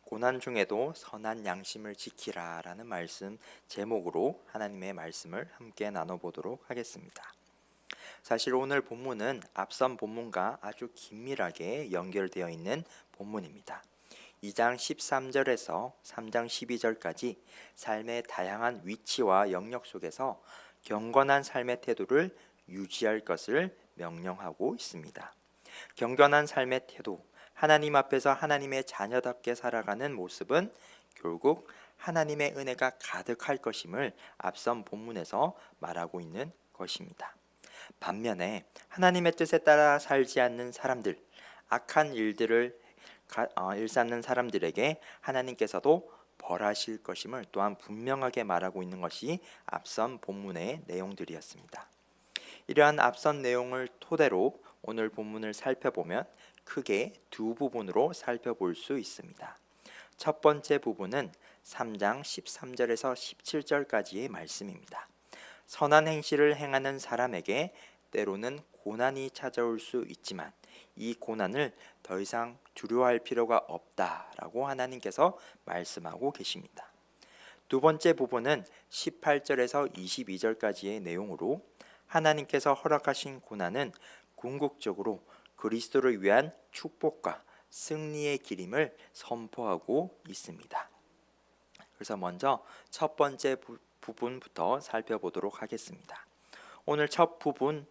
고난 중에도 선한 양심을 지키라 라는 말씀 제목으로 하나님의 말씀을 함께 나눠보도록 하겠습니다. 사실 오늘 본문은 앞선 본문과 아주 긴밀하게 연결되어 있는 본문입니다. 2장 13절에서 3장 12절까지 삶의 다양한 위치와 영역 속에서 경건한 삶의 태도를 유지할 것을 명령하고 있습니다. 경건한 삶의 태도, 하나님 앞에서 하나님의 자녀답게 살아가는 모습은 결국 하나님의 은혜가 가득할 것임을 앞선 본문에서 말하고 있는 것입니다. 반면에 하나님의 뜻에 따라 살지 않는 사람들, 악한 일들을 일삼는 사람들에게 하나님께서도 벌하실 것임을 또한 분명하게 말하고 있는 것이 앞선 본문의 내용들이었습니다. 이러한 앞선 내용을 토대로 오늘 본문을 살펴보면 크게 두 부분으로 살펴볼 수 있습니다. 첫 번째 부분은 3장 13절에서 17절까지의 말씀입니다. 선한 행실을 행하는 사람에게 때로는 고난이 찾아올 수 있지만 이 고난을 더 이상 두려워할 필요가 없다라고 하나님께서 말씀하고 계십니다. 두 번째 부분은 18절에서 22절까지의 내용으로 하나님께서 허락하신 고난은 궁극적으로 그리스도를 위한 축복과 승리의 길임을 선포하고 있습니다. 그래서 먼저 첫 번째 부분부터 살펴보도록 하겠습니다. 오늘 첫 부분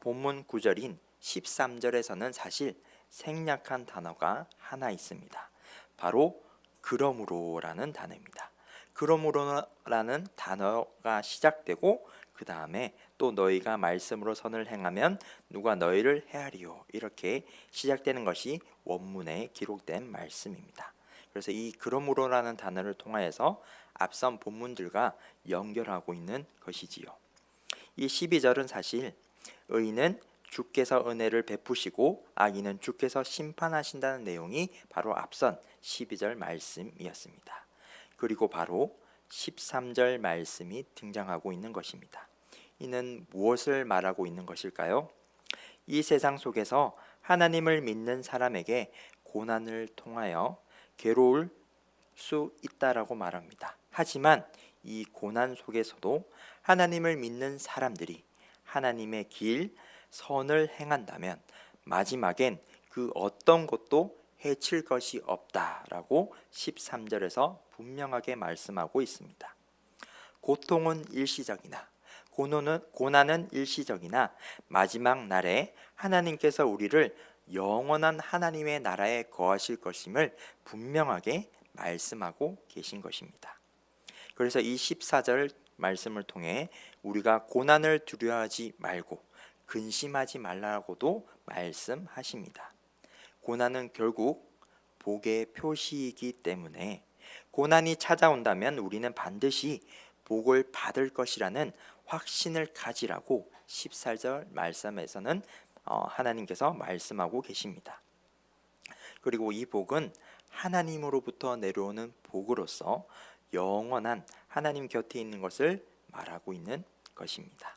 본문 구절인 13절에서는 사실 생략한 단어가 하나 있습니다. 바로 그러므로라는 단어입니다. 그러므로라는 단어가 시작되고 그 다음에 또 너희가 말씀으로 선을 행하면 누가 너희를 헤아리요 이렇게 시작되는 것이 원문에 기록된 말씀입니다. 그래서 이 그러므로라는 단어를 통하여서 앞선 본문들과 연결하고 있는 것이지요. 이 12절은 사실 의인은 주께서 은혜를 베푸시고 악인은 주께서 심판하신다는 내용이 바로 앞선 12절 말씀이었습니다. 그리고 바로 13절 말씀이 등장하고 있는 것입니다. 이는 무엇을 말하고 있는 것일까요? 이 세상 속에서 하나님을 믿는 사람에게 고난을 통하여 괴로울 수 있다라고 말합니다. 하지만 이 고난 속에서도 하나님을 믿는 사람들이 하나님의 길, 선을 행한다면 마지막엔 그 어떤 것도 해칠 것이 없다라고 13절에서 분명하게 말씀하고 있습니다. 고통은 일시적이나 고난은 일시적이나 마지막 날에 하나님께서 우리를 영원한 하나님의 나라에 거하실 것임을 분명하게 말씀하고 계신 것입니다. 그래서 이 14절 말씀을 통해 우리가 고난을 두려워하지 말고 근심하지 말라고도 말씀하십니다. 고난은 결국 복의 표시이기 때문에 고난이 찾아온다면 우리는 반드시 복을 받을 것이라는 확신을 가지라고 14절 말씀에서는 하나님께서 말씀하고 계십니다. 그리고 이 복은 하나님으로부터 내려오는 복으로서 영원한 하나님 곁에 있는 것을 말하고 있는 것입니다.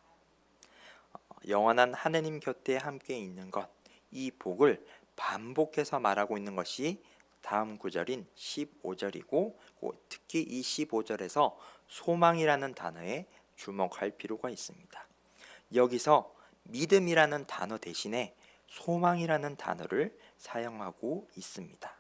영원한 하나님 곁에 함께 있는 것, 이 복을 반복해서 말하고 있는 것이 다음 구절인 15절이고 특히 이 15절에서 소망이라는 단어에 주목할 필요가 있습니다. 여기서 믿음이라는 단어 대신에 소망이라는 단어를 사용하고 있습니다.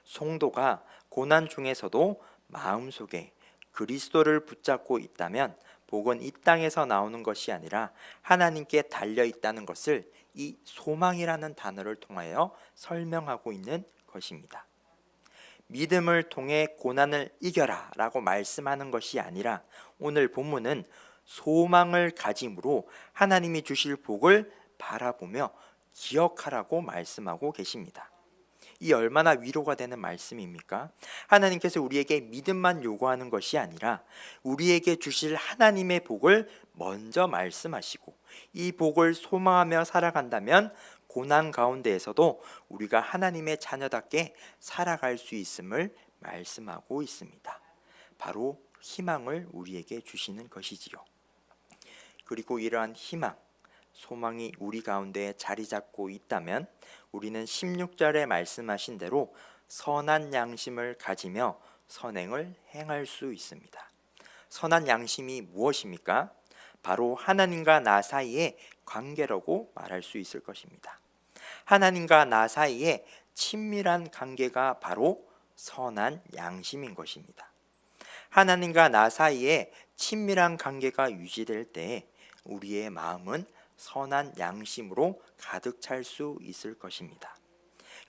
성도가 고난 중에서도 마음속에 그리스도를 붙잡고 있다면 복은 이 땅에서 나오는 것이 아니라 하나님께 달려 있다는 것을 이 소망이라는 단어를 통하여 설명하고 있는 것입니다. 믿음을 통해 고난을 이겨라 라고 말씀하는 것이 아니라 오늘 본문은 소망을 가짐으로 하나님이 주실 복을 바라보며 기억하라고 말씀하고 계십니다. 이 얼마나 위로가 되는 말씀입니까? 하나님께서 우리에게 믿음만 요구하는 것이 아니라 우리에게 주실 하나님의 복을 먼저 말씀하시고 이 복을 소망하며 살아간다면 고난 가운데에서도 우리가 하나님의 자녀답게 살아갈 수 있음을 말씀하고 있습니다. 바로 희망을 우리에게 주시는 것이지요. 그리고 이러한 희망, 소망이 우리 가운데 자리 잡고 있다면 우리는 16절에 말씀하신 대로 선한 양심을 가지며 선행을 행할 수 있습니다. 선한 양심이 무엇입니까? 바로 하나님과 나 사이의 관계라고 말할 수 있을 것입니다. 하나님과 나 사이의 친밀한 관계가 바로 선한 양심인 것입니다. 하나님과 나 사이에 친밀한 관계가 유지될 때 우리의 마음은 선한 양심으로 가득 찰 수 있을 것입니다.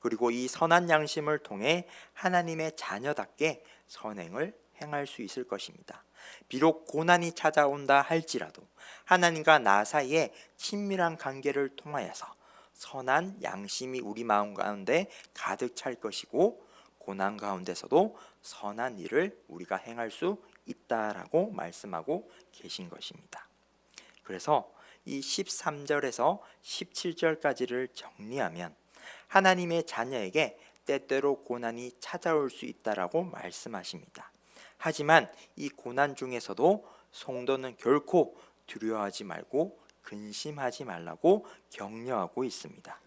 그리고 이 선한 양심을 통해 하나님의 자녀답게 선행을 행할 수 있을 것입니다. 비록 고난이 찾아온다 할지라도 하나님과 나 사이에 친밀한 관계를 통하여서 선한 양심이 우리 마음 가운데 가득 찰 것이고, 고난 가운데서도 선한 일을 우리가 행할 수 있다라고 말씀하고 계신 것입니다. 그래서 이 13절에서 17절까지를 정리하면 하나님의 자녀에게 때때로 고난이 찾아올 수 있다라고 말씀하십니다. 하지만 이 고난 중에서도 성도는 결코 두려워하지 말고 근심하지 말라고 격려하고 있습니다.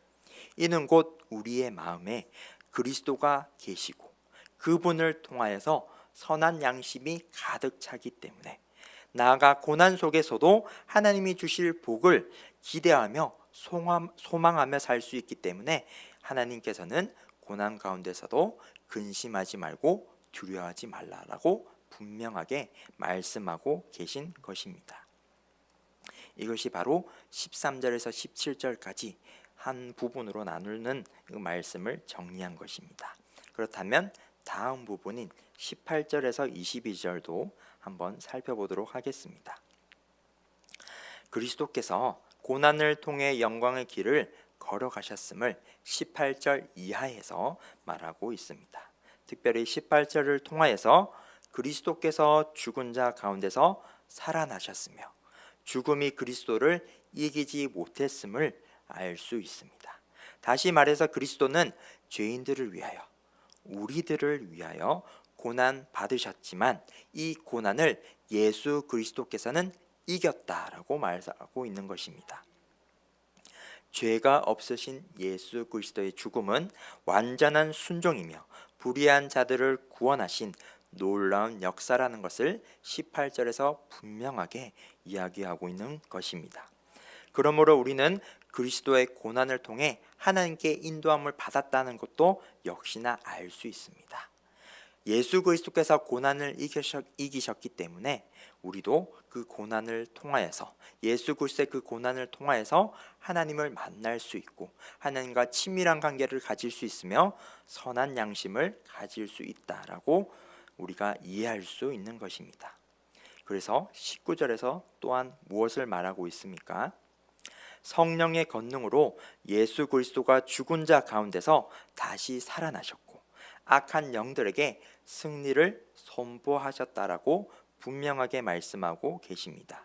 이는 곧 우리의 마음에 그리스도가 계시고 그분을 통하여서 선한 양심이 가득 차기 때문에 나아가 고난 속에서도 하나님이 주실 복을 기대하며 소망하며 살 수 있기 때문에 하나님께서는 고난 가운데서도 근심하지 말고 두려워하지 말라라고 분명하게 말씀하고 계신 것입니다. 이것이 바로 13절에서 17절까지 한 부분으로 나누는 그 말씀을 정리한 것입니다. 그렇다면 다음 부분인 18절에서 22절도 한번 살펴보도록 하겠습니다. 그리스도께서 고난을 통해 영광의 길을 걸어가셨음을 18절 이하에서 말하고 있습니다. 특별히 18절을 통하여서 그리스도께서 죽은 자 가운데서 살아나셨으며 죽음이 그리스도를 이기지 못했음을 알 수 있습니다. 다시 말해서 그리스도는 죄인들을 위하여, 우리들을 위하여 고난 받으셨지만 이 고난을 예수 그리스도께서는 이겼다라고 말하고 있는 것입니다. 죄가 없으신 예수 그리스도의 죽음은 완전한 순종이며 불의한 자들을 구원하신 놀라운 역사라는 것을 18절에서 분명하게 이야기하고 있는 것입니다. 그러므로 우리는 그리스도의 고난을 통해 하나님께 인도함을 받았다는 것도 역시나 알 수 있습니다. 예수 그리스도께서 고난을 이기셨기 때문에 우리도 그 고난을 통하여서, 예수 그리스도의 그 고난을 통하여서 하나님을 만날 수 있고 하나님과 친밀한 관계를 가질 수 있으며 선한 양심을 가질 수 있다라고 우리가 이해할 수 있는 것입니다. 그래서 19절에서 또한 무엇을 말하고 있습니까? 성령의 권능으로 예수 그리스도가 죽은 자 가운데서 다시 살아나셨고 악한 영들에게 승리를 선포하셨다라고 분명하게 말씀하고 계십니다.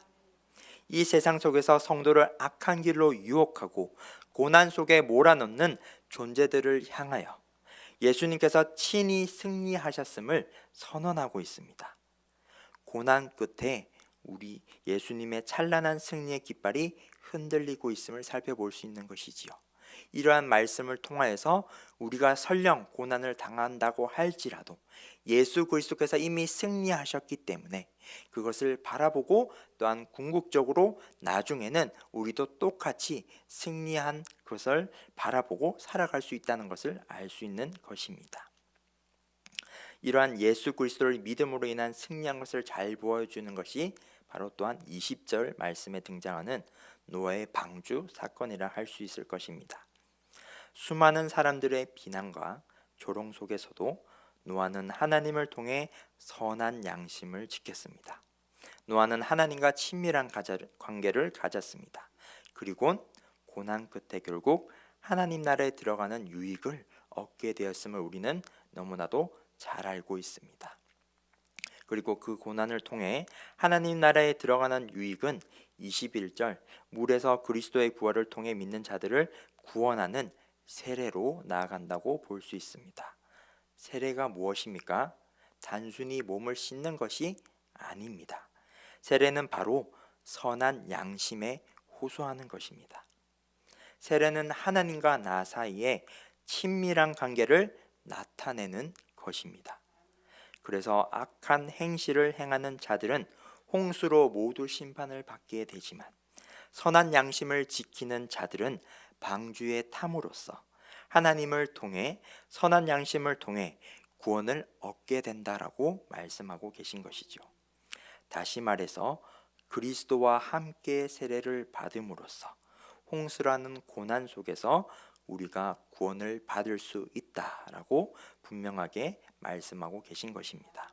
이 세상 속에서 성도를 악한 길로 유혹하고 고난 속에 몰아넣는 존재들을 향하여 예수님께서 친히 승리하셨음을 선언하고 있습니다. 고난 끝에 우리 예수님의 찬란한 승리의 깃발이 흔들리고 있음을 살펴볼 수 있는 것이지요. 이러한 말씀을 통하여서 우리가 설령 고난을 당한다고 할지라도 예수 그리스도께서 이미 승리하셨기 때문에 그것을 바라보고 또한 궁극적으로 나중에는 우리도 똑같이 승리한 것을 바라보고 살아갈 수 있다는 것을 알 수 있는 것입니다. 이러한 예수 그리스도를 믿음으로 인한 승리한 것을 잘 보여주는 것이 바로 또한 20절 말씀에 등장하는 노아의 방주 사건이라 할 수 있을 것입니다. 수많은 사람들의 비난과 조롱 속에서도 노아는 하나님을 통해 선한 양심을 지켰습니다. 노아는 하나님과 친밀한 관계를 가졌습니다. 그리고 고난 끝에 결국 하나님 나라에 들어가는 유익을 얻게 되었음을 우리는 너무나도 잘 알고 있습니다. 그리고 그 고난을 통해 하나님 나라에 들어가는 유익은 21절 물에서 그리스도의 부활을 통해 믿는 자들을 구원하는 세례로 나아간다고 볼 수 있습니다. 세례가 무엇입니까? 단순히 몸을 씻는 것이 아닙니다. 세례는 바로 선한 양심에 호소하는 것입니다. 세례는 하나님과 나 사이에 친밀한 관계를 나타내는 것입니다. 그래서 악한 행실을 행하는 자들은 홍수로 모두 심판을 받게 되지만 선한 양심을 지키는 자들은 방주의 탐으로써 하나님을 통해 선한 양심을 통해 구원을 얻게 된다라고 말씀하고 계신 것이죠. 다시 말해서 그리스도와 함께 세례를 받음으로써 홍수라는 고난 속에서 우리가 구원을 받을 수 있다라고 분명하게 말씀하고 계신 것입니다.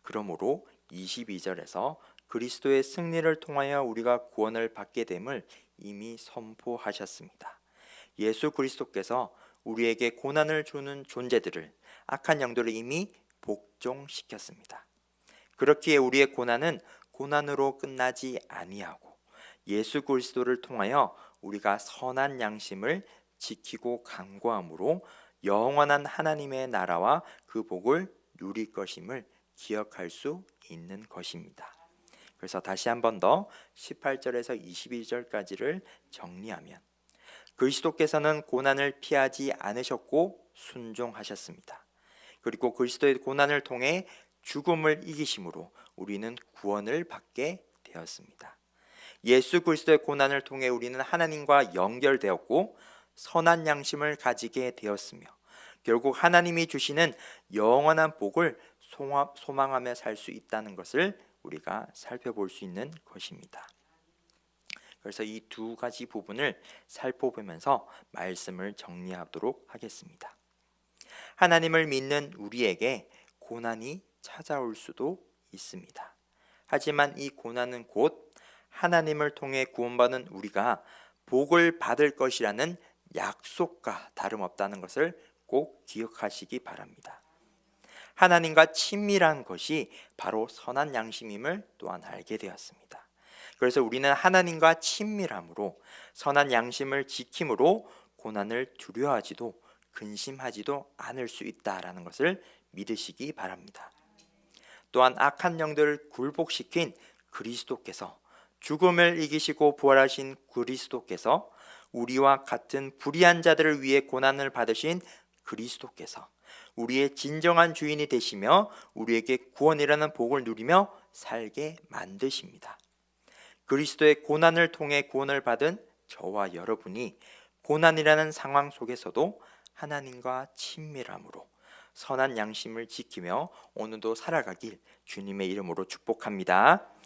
그러므로 22절에서 그리스도의 승리를 통하여 우리가 구원을 받게 됨을 이미 선포하셨습니다. 예수 그리스도께서 우리에게 고난을 주는 존재들을 악한 영들을 이미 복종시켰습니다. 그렇기에 우리의 고난은 고난으로 끝나지 아니하고 예수 그리스도를 통하여 우리가 선한 양심을 지키고 강구함으로 영원한 하나님의 나라와 그 복을 누릴 것임을 기억할 수 있는 것입니다. 그래서 다시 한 번 더 18절에서 22절까지를 정리하면 그리스도께서는 고난을 피하지 않으셨고 순종하셨습니다. 그리고 그리스도의 고난을 통해 죽음을 이기심으로 우리는 구원을 받게 되었습니다. 예수 그리스도의 고난을 통해 우리는 하나님과 연결되었고 선한 양심을 가지게 되었으며 결국 하나님이 주시는 영원한 복을 소망하며 살 수 있다는 것을 우리가 살펴볼 수 있는 것입니다. 그래서 이 두 가지 부분을 살펴보면서 말씀을 정리하도록 하겠습니다. 하나님을 믿는 우리에게 고난이 찾아올 수도 있습니다. 하지만 이 고난은 곧 하나님을 통해 구원받은 우리가 복을 받을 것이라는 약속과 다름없다는 것을 꼭 기억하시기 바랍니다. 하나님과 친밀한 것이 바로 선한 양심임을 또한 알게 되었습니다. 그래서 우리는 하나님과 친밀함으로 선한 양심을 지킴으로 고난을 두려워하지도 근심하지도 않을 수 있다라는 것을 믿으시기 바랍니다. 또한 악한 영들을 굴복시킨 그리스도께서 죽음을 이기시고 부활하신 그리스도께서 우리와 같은 불의한 자들을 위해 고난을 받으신 그리스도께서 우리의 진정한 주인이 되시며 우리에게 구원이라는 복을 누리며 살게 만드십니다. 그리스도의 고난을 통해 구원을 받은 저와 여러분이 고난이라는 상황 속에서도 하나님과 친밀함으로 선한 양심을 지키며 오늘도 살아가길 주님의 이름으로 축복합니다.